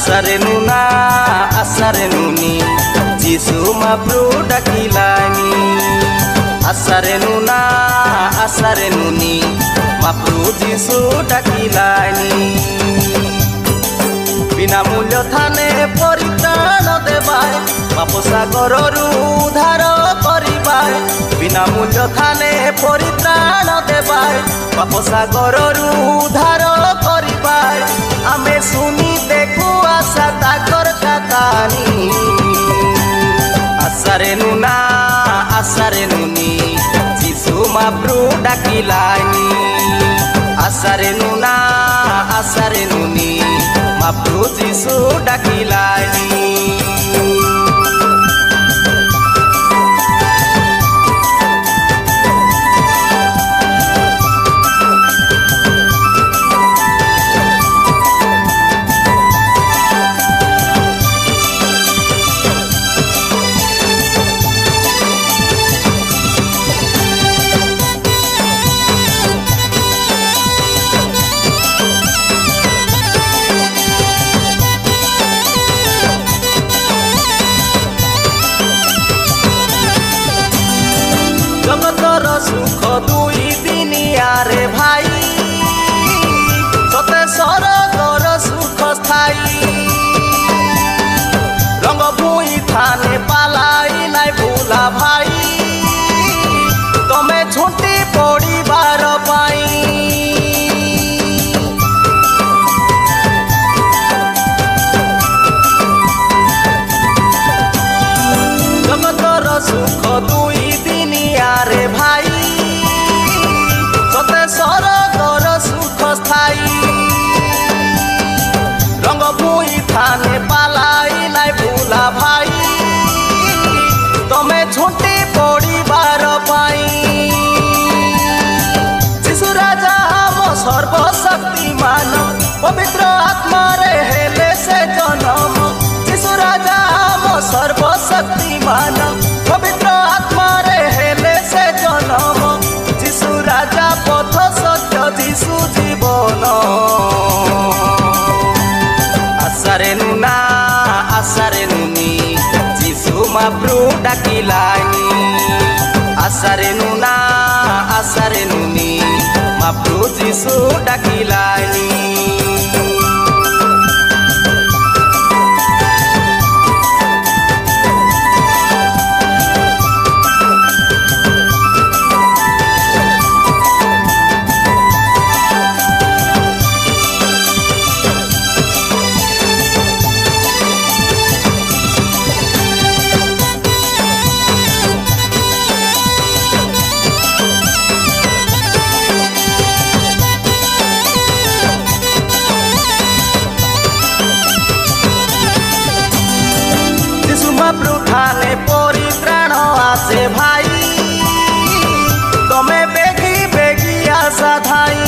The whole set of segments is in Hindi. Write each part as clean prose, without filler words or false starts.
आसारे नुना आसारे नुनी जीसु महाप्रु डाकिलानी। आसारे नुना आसारे नुनी महाप्रु जीसु डाकिलानी। बिना मूल्य थाने परित्राण देवाय पाप सागररु उद्धार करिबाय। बिना मूल्य थाने परित्राण देवाय पाप सागररु उद्धार करिबाय। आमे सुनी देखु आशा ताकर कहानी। आसारे नुना आसारे नुनी जीसु महाप्रु डाकिलानी। आसारे नुना आसारे नुनी महाप्रु जीसु डाकिलानी। जगतर सुख दुई दिनिया रे भाई सते सरगर सुख स्थायी। रंग भूई थाने पालाई नाई भूला भाई तमे छुट्टी पड़ीबार पाई। जगतर सुख दुई दिनिया रे भाई सते सरगर सुख स्थायी। रंग भूई थाने पालाई नाई भूला भाई तमे छुट्टी पड़ीबार पाई। जीसु राजा हम सर्वशक्तिमान पवित्र आत्मा रे हेले से जन्म। जीसु राजा हम सर्वशक्तिमान पवित्र आत्मा रे हेले से जन्म। जीसु राजा पथ सत्य जीसु जीवन। आसारे नुना आसारे नुनी जीसु महाप्रु डाकिलानी। आसारे नुना आसारे नुनी महाप्रु जीसु डाकिलानी। महाप्रु थाने परित्राण आसे भाई तमे बेगी बेगी आशा धाई।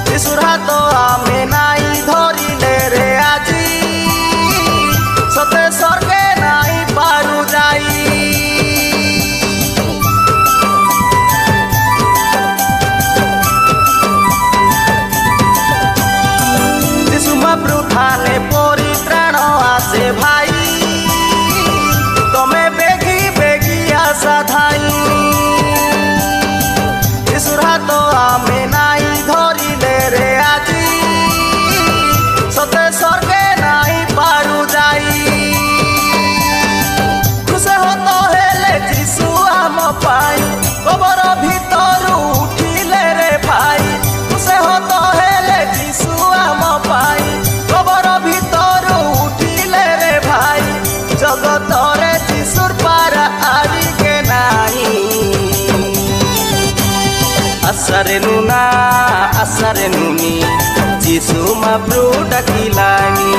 जीसुर हाथ आमे नाई धरिले रे आजी सते स्वर्गे नाई पारु जाई। जीसु महाप्रु थाने परित्राण आसे भाई तमे बेगी बेगी आशा धाई। जीसुर हाथ आमे नाई धरिले रे आजी सते स्वर्गे नाई पारु जाई। खुशे होत हेले जीसु आम पाई कबर भितरु उठिले रे भाई। खुशे होत हेले जीसु आम पाई कबर भितरु उठिले रे भाई। जगतरे जीसुर पारा आरी के नाही। आसारे नुना आसारे नुनी जीसु महाप्रु डाकिलानी।